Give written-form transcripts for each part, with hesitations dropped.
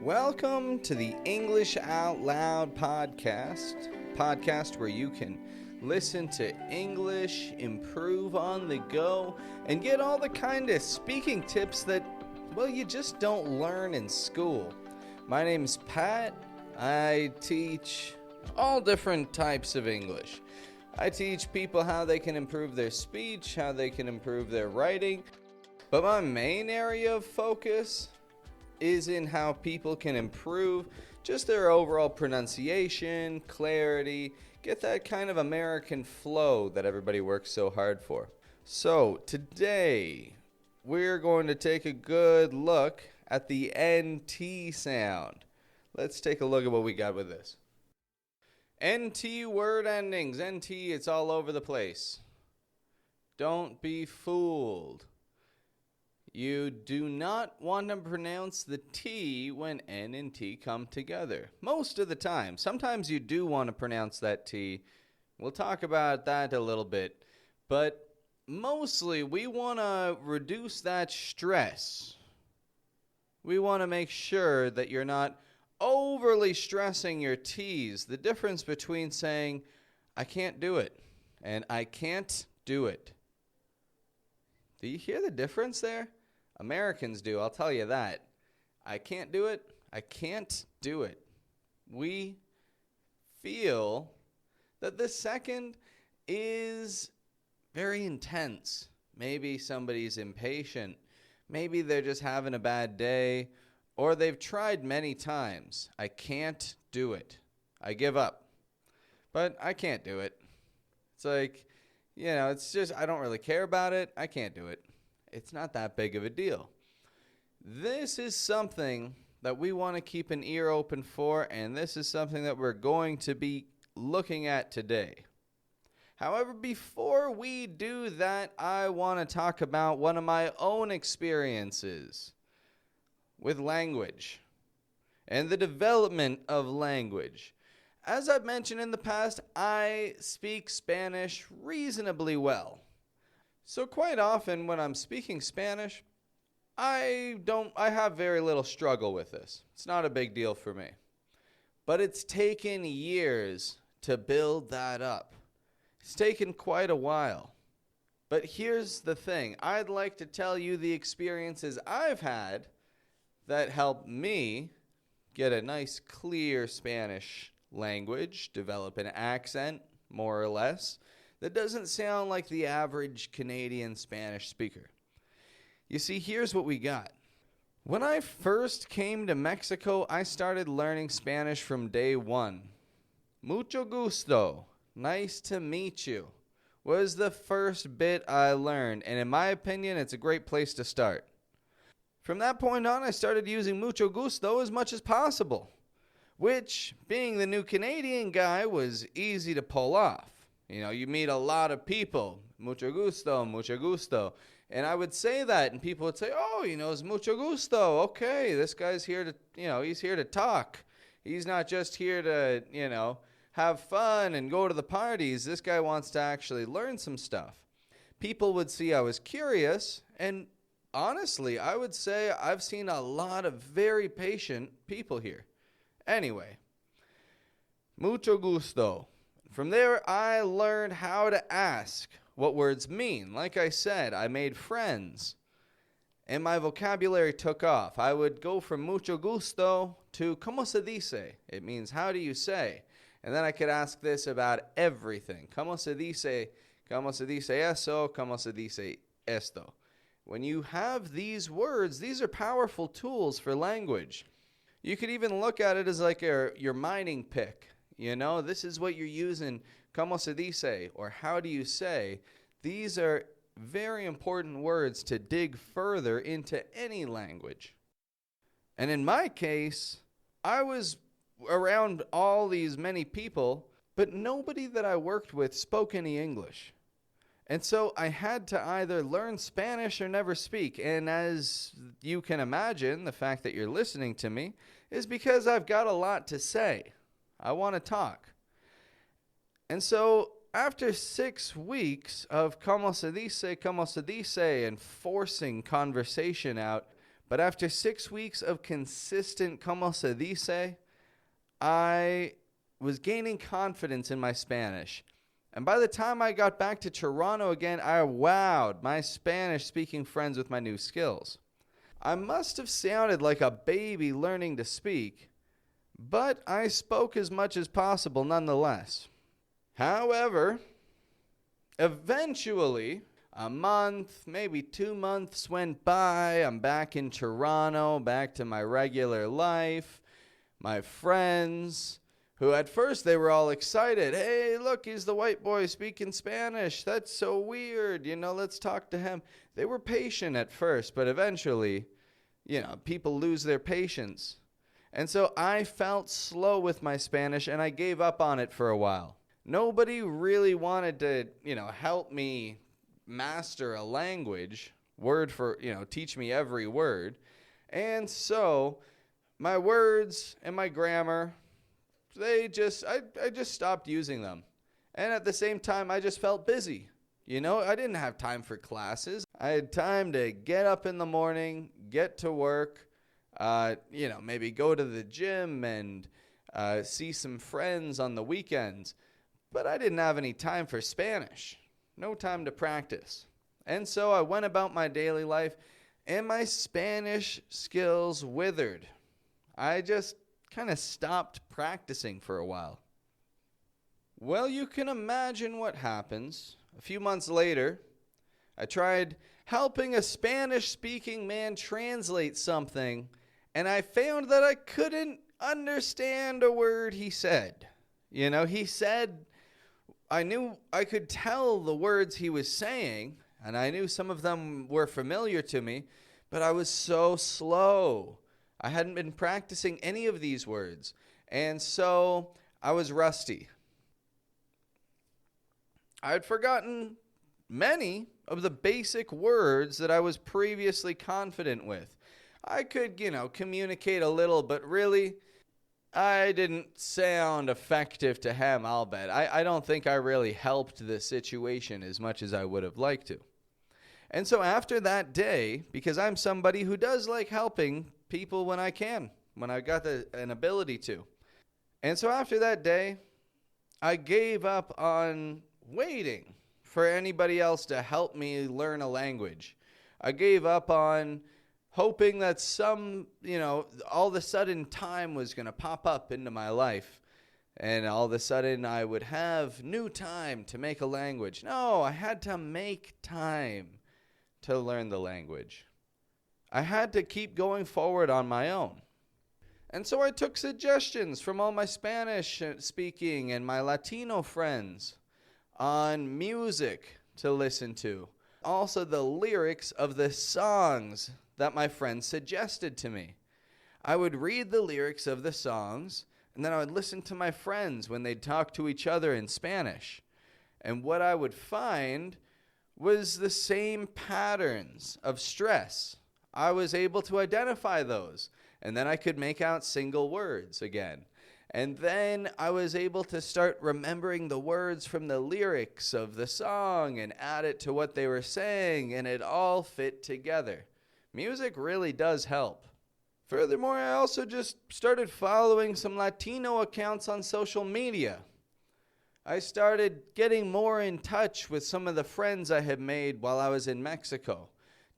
Welcome to the English Out Loud podcast where you can listen to English, improve on the go, and get all the kind of speaking tips that, well, you just don't learn in school. My name's Pat. I teach all different types of English. I teach people how they can improve their speech, how they can improve their writing, but my main area of focus is in how people can improve just their overall pronunciation, clarity, get that kind of American flow that everybody works so hard for. So today we're going to take a good look at the NT sound. Let's take a look at what we got with this. NT word endings. NT, it's all over the place. Don't be fooled. You do not want to pronounce the T when N and T come together. Most of the time. Sometimes you do want to pronounce that T. We'll talk about that a little bit. But mostly we want to reduce that stress. We want to make sure that you're not overly stressing your T's. The difference between saying, I can't do it, and I can't do it. Do you hear the difference there? Americans do, I'll tell you that. I can't do it. I can't do it. We feel that the second is very intense. Maybe somebody's impatient. Maybe they're just having a bad day, or they've tried many times. I can't do it. I give up. But I can't do it. It's like, it's just, I don't really care about it. I can't do it. It's not that big of a deal. This is something that we want to keep an ear open for, and this is something that we're going to be looking at today. However, before we do that, I want to talk about one of my own experiences with language and the development of language. As I've mentioned in the past, I speak Spanish reasonably well. So quite often when I'm speaking Spanish, I have very little struggle with this. It's not a big deal for me. But it's taken years to build that up. It's taken quite a while. But here's the thing. I'd like to tell you the experiences I've had that helped me get a nice clear Spanish language, develop an accent, more or less, that doesn't sound like the average Canadian Spanish speaker. You see, here's what we got. When I first came to Mexico, I started learning Spanish from day one. Mucho gusto, nice to meet you, was the first bit I learned, and in my opinion, it's a great place to start. From that point on, I started using mucho gusto as much as possible, which, being the new Canadian guy, was easy to pull off. You meet a lot of people, mucho gusto, and I would say that, and people would say, oh, it's mucho gusto, okay, this guy's here to, he's here to talk. He's not just here to, have fun and go to the parties. This guy wants to actually learn some stuff. People would see I was curious, and honestly, I would say I've seen a lot of very patient people here. Anyway, mucho gusto. From there, I learned how to ask what words mean. Like I said, I made friends, and my vocabulary took off. I would go from mucho gusto to ¿cómo se dice? It means how do you say? And then I could ask this about everything. ¿Cómo se dice? ¿Cómo se dice eso? ¿Cómo se dice esto? When you have these words, these are powerful tools for language. You could even look at it as like your mining pick. This is what you're using, ¿cómo se dice? Or how do you say? These are very important words to dig further into any language. And in my case, I was around all these many people, but nobody that I worked with spoke any English. And so I had to either learn Spanish or never speak. And as you can imagine, the fact that you're listening to me is because I've got a lot to say. I want to talk. And so after 6 weeks of ¿cómo se dice, and forcing conversation out, But after 6 weeks of consistent como se dice, I was gaining confidence in my Spanish. And by the time I got back to Toronto again, I wowed my Spanish-speaking friends with my new skills. I must have sounded like a baby learning to speak, but I spoke as much as possible nonetheless. However, eventually, a month, maybe 2 months went by. I'm back in Toronto, back to my regular life. My friends, who at first they were all excited. Hey, look, he's the white boy speaking Spanish. That's so weird. Let's talk to him. They were patient at first, but eventually, people lose their patience. And so I felt slow with my Spanish, and I gave up on it for a while. Nobody really wanted to, help me master a language, teach me every word. And so my words and my grammar, I just stopped using them. And at the same time, I just felt busy. I didn't have time for classes. I had time to get up in the morning, get to work, maybe go to the gym and see some friends on the weekends. But I didn't have any time for Spanish. No time to practice. And so I went about my daily life, and my Spanish skills withered. I just kind of stopped practicing for a while. Well, you can imagine what happens. A few months later, I tried helping a Spanish-speaking man translate something, and I found that I couldn't understand a word he said. He said, I knew I could tell the words he was saying, and I knew some of them were familiar to me, but I was so slow. I hadn't been practicing any of these words, and so I was rusty. I had forgotten many of the basic words that I was previously confident with. I could, communicate a little, but really, I didn't sound effective to him, I'll bet. I don't think I really helped the situation as much as I would have liked to. And so after that day, because I'm somebody who does like helping people when I can, when I got an ability to. And so after that day, I gave up on waiting for anybody else to help me learn a language. I gave up on hoping that all of a sudden time was going to pop up into my life. And all of a sudden I would have new time to make a language. No, I had to make time to learn the language. I had to keep going forward on my own. And so I took suggestions from all my Spanish speaking and my Latino friends on music to listen to. Also the lyrics of the songs that my friends suggested to me. I would read the lyrics of the songs, and then I would listen to my friends when they'd talk to each other in Spanish. And what I would find was the same patterns of stress. I was able to identify those, and then I could make out single words again. And then I was able to start remembering the words from the lyrics of the song and add it to what they were saying, and it all fit together. Music really does help. Furthermore, I also just started following some Latino accounts on social media. I started getting more in touch with some of the friends I had made while I was in Mexico,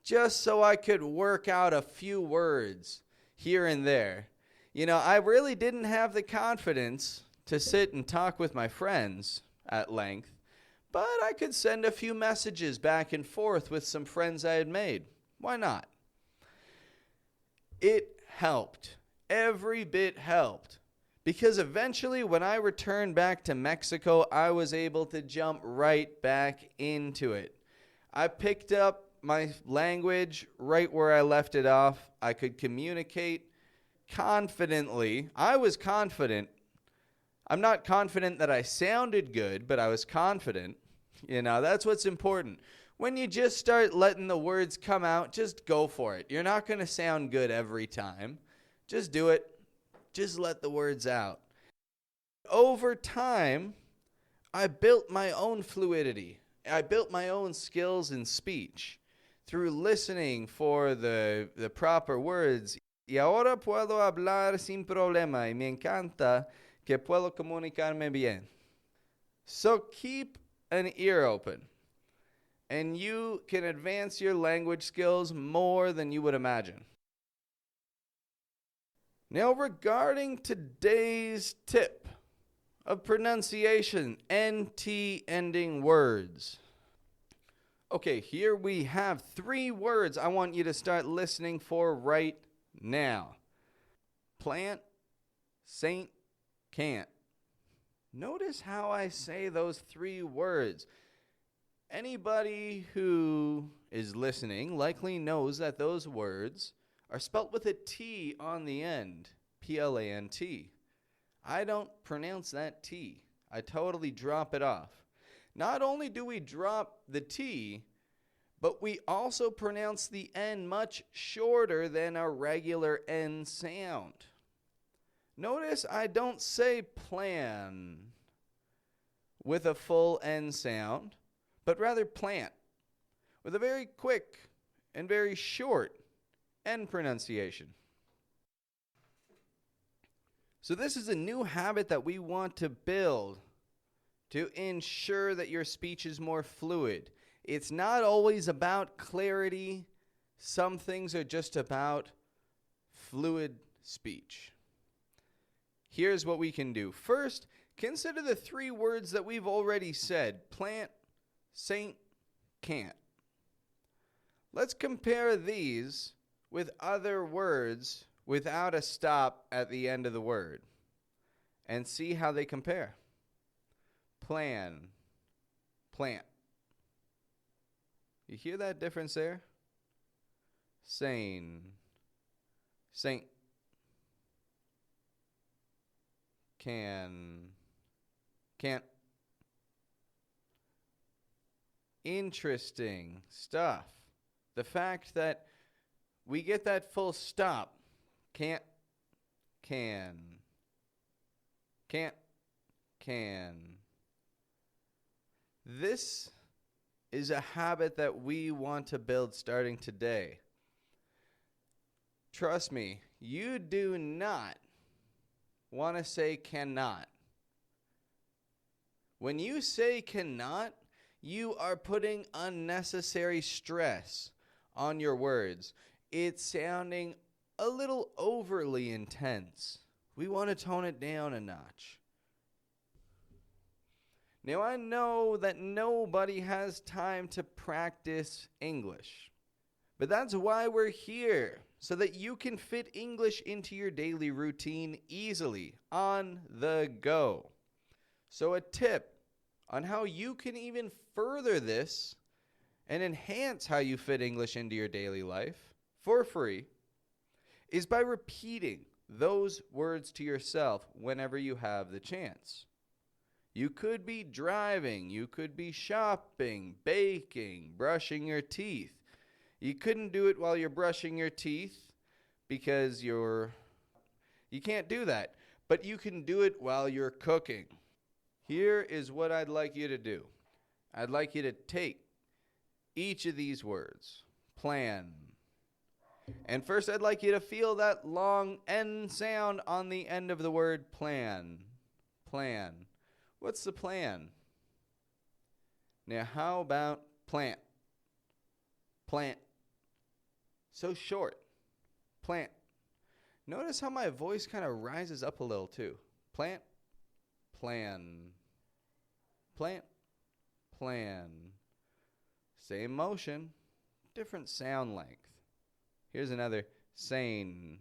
just so I could work out a few words here and there. I really didn't have the confidence to sit and talk with my friends at length, but I could send a few messages back and forth with some friends I had made. Why not? It helped. Every bit helped. Because eventually, when I returned back to Mexico, I was able to jump right back into it. I picked up my language right where I left it off. I could communicate confidently. I was confident. I'm not confident that I sounded good, but I was confident. That's what's important. When you just start letting the words come out, just go for it. You're not going to sound good every time. Just do it. Just let the words out. Over time, I built my own fluidity. I built my own skills in speech. through listening for the proper words. Y ahora puedo hablar sin problema y me encanta que puedo comunicarme bien. So keep an ear open, and you can advance your language skills more than you would imagine. Now, regarding today's tip of pronunciation, NT ending words. Okay, here we have 3 words I want you to start listening for right now. Plant, saint, can't. Notice how I say those 3 words. Anybody who is listening likely knows that those words are spelt with a T on the end, P-L-A-N-T. I don't pronounce that T. I totally drop it off. Not only do we drop the T, but we also pronounce the N much shorter than our regular N sound. Notice I don't say plan with a full N sound, but rather plant with a very quick and very short N pronunciation. So this is a new habit that we want to build to ensure that your speech is more fluid. It's not always about clarity. Some things are just about fluid speech. Here's what we can do. First, consider the 3 words that we've already said: plant, saint, can't. Let's compare these with other words without a stop at the end of the word and see how they compare. Plan, plant. You hear that difference there? Sane, saint. Can, can't. Interesting stuff. The fact that we get that full stop. Can't, can. Can't, can. This is a habit that we want to build starting today. Trust me, you do not want to say cannot. When you say cannot, you are putting unnecessary stress on your words. It's sounding a little overly intense. We want to tone it down a notch. Now, I know that nobody has time to practice English, but that's why we're here, so that you can fit English into your daily routine easily, on the go. So a tip on how you can even further this and enhance how you fit English into your daily life for free is by repeating those words to yourself whenever you have the chance. You could be driving, you could be shopping, baking, brushing your teeth. You couldn't do it while you're brushing your teeth because you can't do that, but you can do it while you're cooking. Here is what I'd like you to do. I'd like you to take each of these words, plan, and first I'd like you to feel that long N sound on the end of the word plan. Plan. What's the plan? Now, how about plant? Plant. So short. Plant. Notice how my voice kind of rises up a little too. Plant. Plan. Plant. Plan. Same motion, different sound length. Here's another. Sane.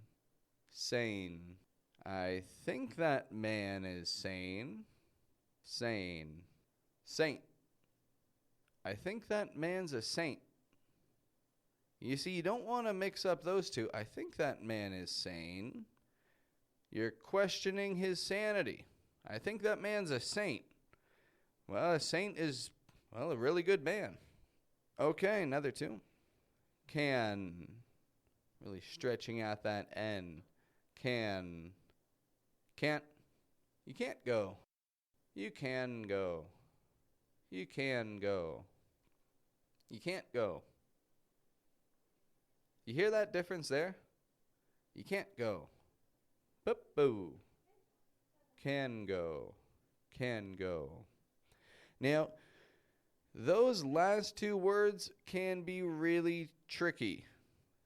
Sane. I think that man is sane. Sane. Saint. I think that man's a saint. You see, you don't want to mix up those two. I think that man is sane. You're questioning his sanity. I think that man's a saint. Well, a saint is, well, a really good man. Okay, another 2. Can. Really stretching out that N. Can. Can't. You can't go. You can go. You can go. You can't go. You hear that difference there? You can't go. Boop-boo. Can go. Can go. Now, those last two words can be really tricky.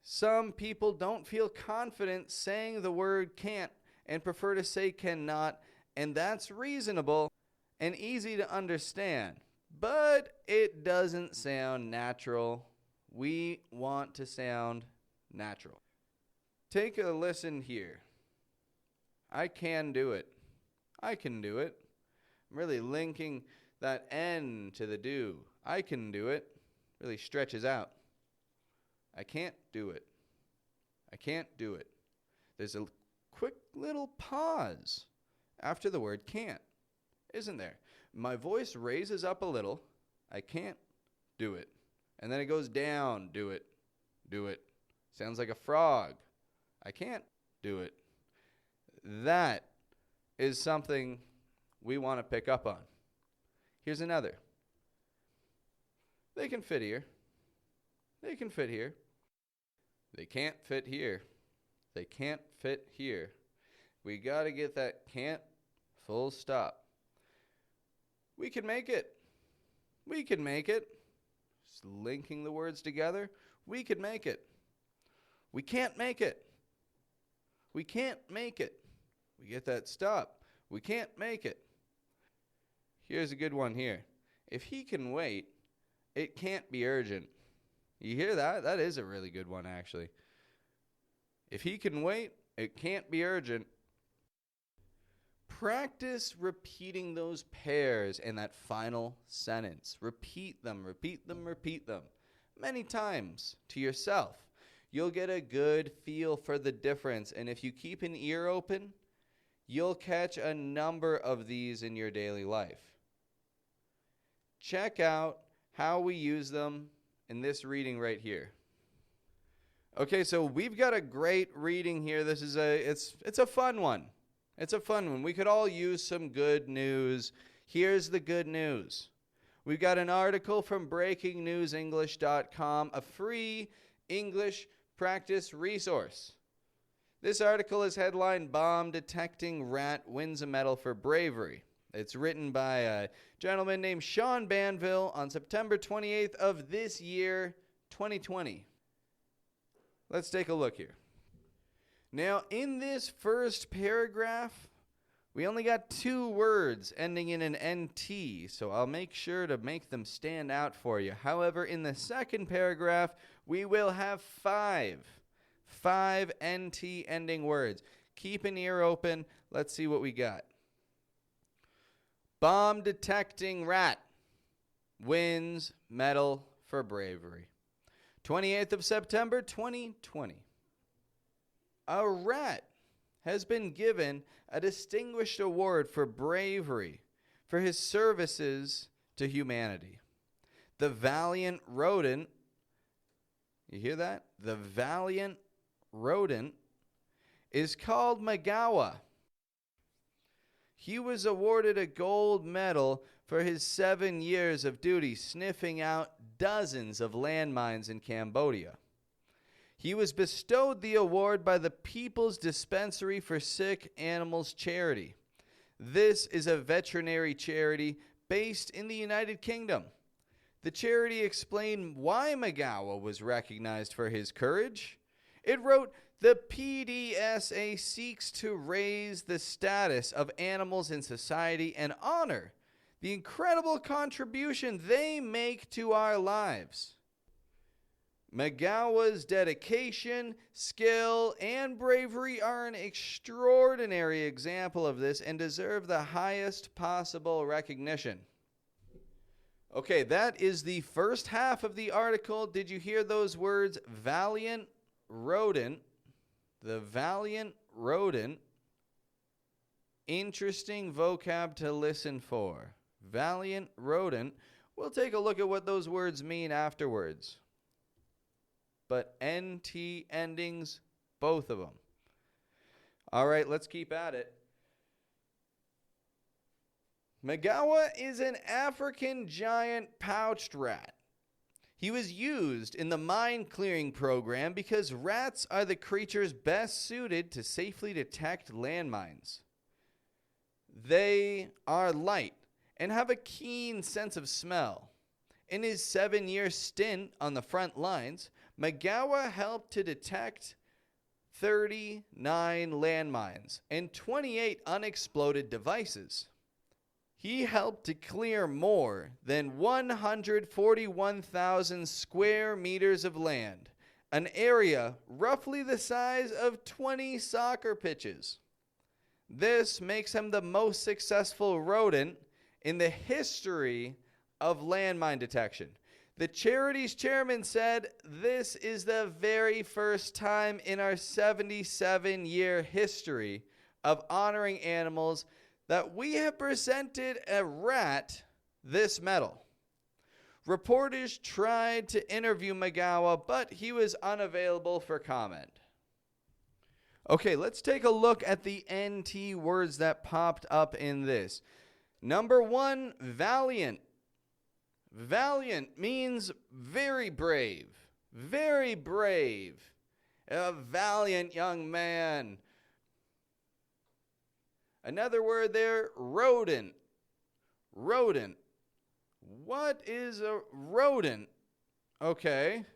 Some people don't feel confident saying the word can't and prefer to say cannot, and that's reasonable and easy to understand. But it doesn't sound natural. We want to sound natural. Take a listen here. I can do it. I can do it. I'm really linking that N to the do. I can do it. Really stretches out. I can't do it. I can't do it. There's a quick little pause after the word can't, isn't there? My voice raises up a little. I can't do it. And then it goes down. Do it. Do it. Sounds like a frog. I can't do it. That is something we want to pick up on. Here's another. They can fit here. They can fit here. They can't fit here. They can't fit here. We got to get that can't full stop. We can make it. We can make it. Just linking the words together. We could make it. We can't make it. We can't make it. We get that stop. We can't make it. Here's a good one here. If he can wait, it can't be urgent. You hear that? That is a really good one, actually. If he can wait, it can't be urgent. Practice repeating those pairs in that final sentence. Repeat them, repeat them, repeat them. Many times to yourself. You'll get a good feel for the difference. And if you keep an ear open, you'll catch a number of these in your daily life. Check out how we use them in this reading right here. Okay, so we've got a great reading here. This is it's a fun one. It's a fun one. We could all use some good news. Here's the good news. We've got an article from breakingnewsenglish.com, a free English practice resource. This article is headlined, Bomb Detecting Rat Wins a Medal for Bravery. It's written by a gentleman named Sean Banville on September 28th of this year, 2020. Let's take a look here. Now, in this first paragraph, we only got 2 words ending in an NT, so I'll make sure to make them stand out for you. However, in the second paragraph, we will have 5 NT ending words. Keep an ear open. Let's see what we got. Bomb detecting rat wins medal for bravery. 28th of September, 2020. A rat has been given a distinguished award for bravery for his services to humanity. The Valiant Rodent, you hear that? The Valiant Rodent is called Magawa. He was awarded a gold medal for his 7 years of duty sniffing out dozens of landmines in Cambodia. He was bestowed the award by the People's Dispensary for Sick Animals Charity. This is a veterinary charity based in the United Kingdom. The charity explained why Magawa was recognized for his courage. It wrote, the PDSA seeks to raise the status of animals in society and honor the incredible contribution they make to our lives. Magawa's dedication, skill, and bravery are an extraordinary example of this and deserve the highest possible recognition. Okay, that is the first half of the article. Did you hear those words? Valiant Rodent. The Valiant Rodent. Interesting vocab to listen for. Valiant Rodent. We'll take a look at what those words mean afterwards. But NT endings, both of them. All right, let's keep at it. Magawa is an African giant pouched rat. He was used in the mine clearing program because rats are the creatures best suited to safely detect landmines. They are light and have a keen sense of smell. In his 7-year stint on the front lines, Magawa helped to detect 39 landmines and 28 unexploded devices. He helped to clear more than 141,000 square meters of land, an area roughly the size of 20 soccer pitches. This makes him the most successful rodent in the history of landmine detection. The charity's chairman said, "This is the very first time in our 77-year history of honoring animals that we have presented a rat this medal." Reporters tried to interview Magawa, but he was unavailable for comment. Okay, let's take a look at the NT words that popped up in this. Number 1, Valiant. Valiant means very brave. Very brave. A valiant young man. Another word there, rodent. Rodent. What is a rodent? Okay.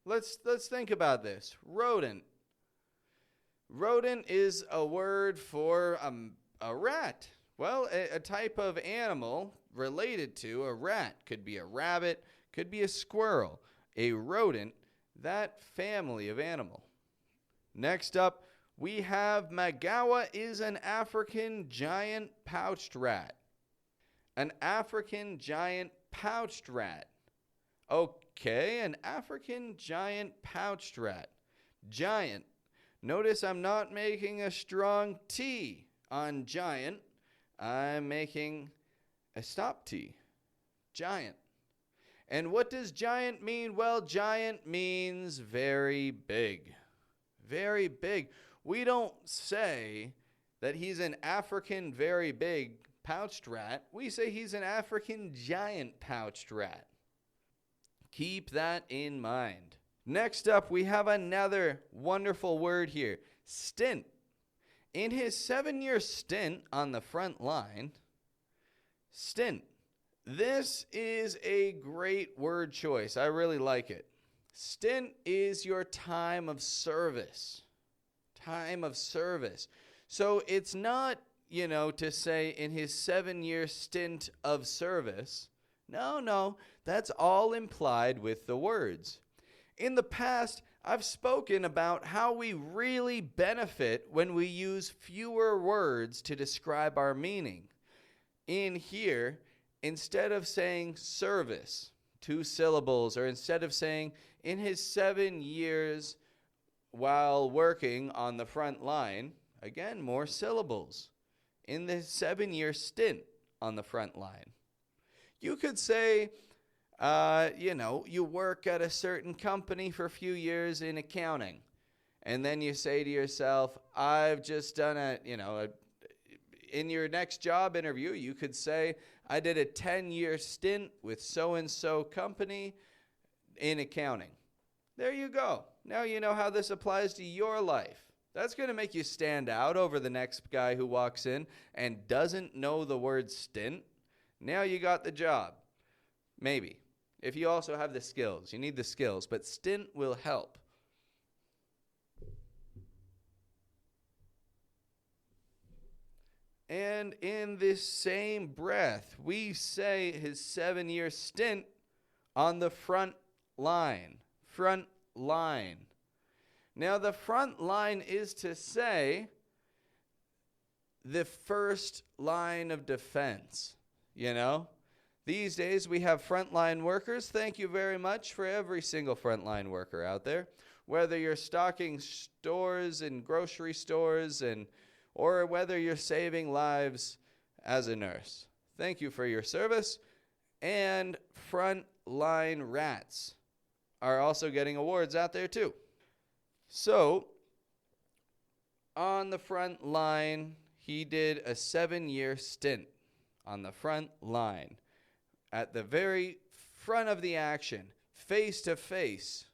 Let's think about this. Rodent. Rodent is a word for a rat. Well, a type of animal related to a rat. Could be a rabbit, could be a squirrel. A rodent, that family of animal. Next up, we have Magawa is an African giant pouched rat. An African giant pouched rat. Okay, an African giant pouched rat. Giant. Notice I'm not making a strong T on giant. I'm making a stop T. Giant. And what does giant mean? Well, giant means very big. Very big. We don't say that he's an African very big pouched rat. We say he's an African giant pouched rat. Keep that in mind. Next up, we have another wonderful word here. Stint. In his 7-year stint on the front line, stint. This is a great word choice. I really like it. Stint is your time of service. Time of service. So it's not, to say in his 7-year stint of service. No, that's all implied with the words. In the past, I've spoken about how we really benefit when we use fewer words to describe our meaning. In here, instead of saying service, 2 syllables, or instead of saying in his 7 years while working on the front line, again, more syllables. In the 7-year stint on the front line. You could say, you work at a certain company for a few years in accounting. And then you say to yourself, I've just done in your next job interview, you could say, I did a 10-year stint with so-and-so company in accounting. There you go. Now you know how this applies to your life. That's going to make you stand out over the next guy who walks in and doesn't know the word stint. Now you got the job. Maybe. If you also have the skills. You need the skills, but stint will help. And in this same breath, we say his 7-year stint on the front line. Front line. Now, the front line is to say the first line of defense, These days we have frontline workers. Thank you very much for every single frontline worker out there. Whether you're stocking stores and grocery stores or whether you're saving lives as a nurse. Thank you for your service. And frontline rats are also getting awards out there too. So, on the front line, he did a 7-year stint on the front line. At the very front of the action, face to face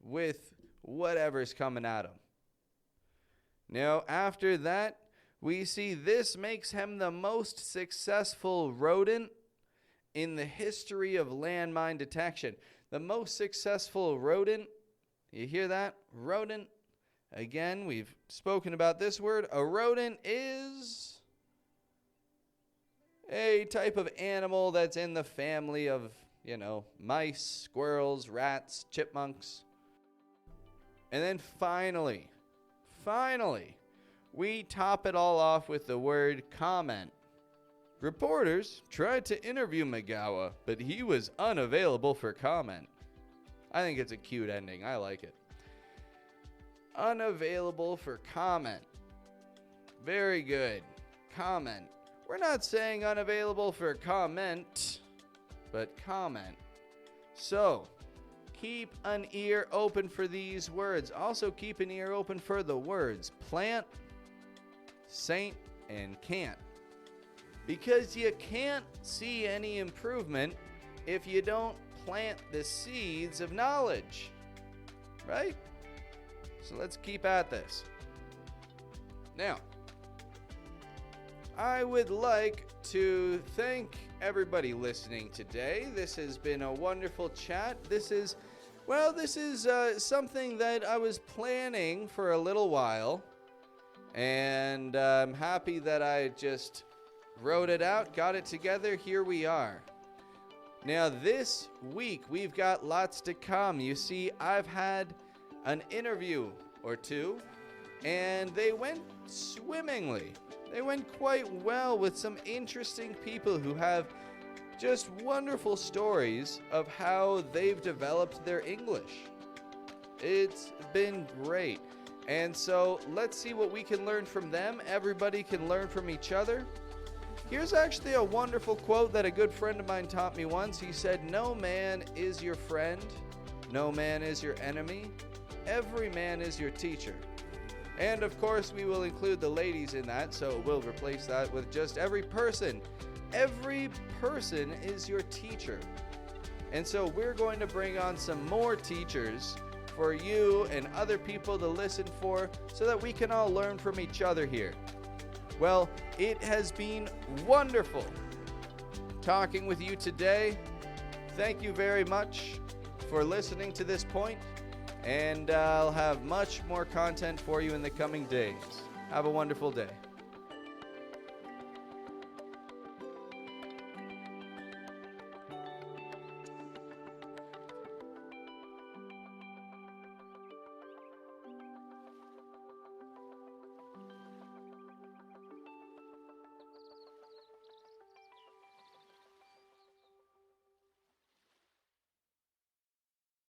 with whatever's coming at him. Now, after that, we see this makes him the most successful rodent in the history of landmine detection. The most successful rodent, you hear that? Rodent. Again, we've spoken about this word. A rodent is a type of animal that's in the family of, mice, squirrels, rats, chipmunks. And then finally, we top it all off with the word comment. Reporters tried to interview Magawa, but he was unavailable for comment. I think it's a cute ending. I like it. Unavailable for comment. Very good. Comment. We're not saying unavailable for comment, but comment. So, keep an ear open for these words. Also, keep an ear open for the words plant, saint, and can't. Because you can't see any improvement if you don't plant the seeds of knowledge. Right? So let's keep at this. Now, I would like to thank everybody listening today. This has been a wonderful chat. This is something that I was planning for a little while. And I'm happy that I just wrote it out, got it together. Here we are. Now, this week, we've got lots to come. You see, I've had an interview or two, and they went swimmingly. They went quite well with some interesting people who have just wonderful stories of how they've developed their English. It's been great. And so let's see what we can learn from them. Everybody can learn from each other. Here's actually a wonderful quote that a good friend of mine taught me once. He said, "No man is your friend. No man is your enemy. Every man is your teacher." And of course, we will include the ladies in that, so we'll replace that with just every person. Every person is your teacher. And so we're going to bring on some more teachers for you and other people to listen for so that we can all learn from each other here. Well, it has been wonderful talking with you today. Thank you very much for listening to this point, and I'll have much more content for you in the coming days. Have a wonderful day.